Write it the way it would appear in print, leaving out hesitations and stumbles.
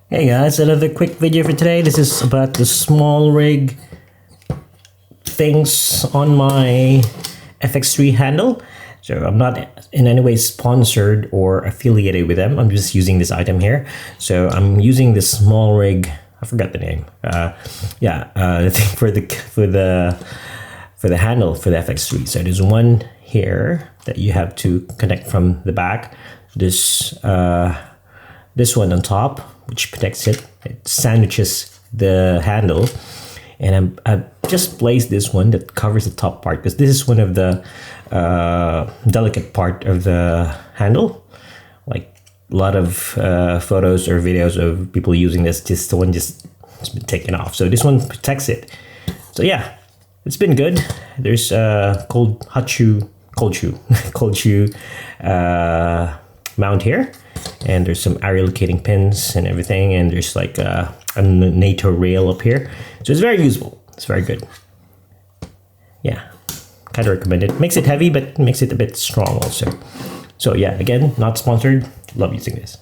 Hey guys, another quick video for today. This is about the small rig things on my fx3 handle. So I'm not in any way sponsored or affiliated with them. I'm just using this item here. So I'm using this small rig. I forgot the name. The thing for the handle for the fx3. So there's one here that you have to connect from the back. This one on top, which protects it. It sandwiches the handle, and I've just placed this one that covers the top part because this is one of the delicate part of the handle. Like a lot of photos or videos of people using this, just the one just it's been taken off. So this one protects it. So yeah, it's been good. There's cold shoe mount here. And there's some area locating pins and everything, and there's like a NATO rail up here, so it's very useful. It's very good. Yeah, kind of recommend it. Makes it heavy, but makes it a bit strong also. So yeah, again, not sponsored. Love using this.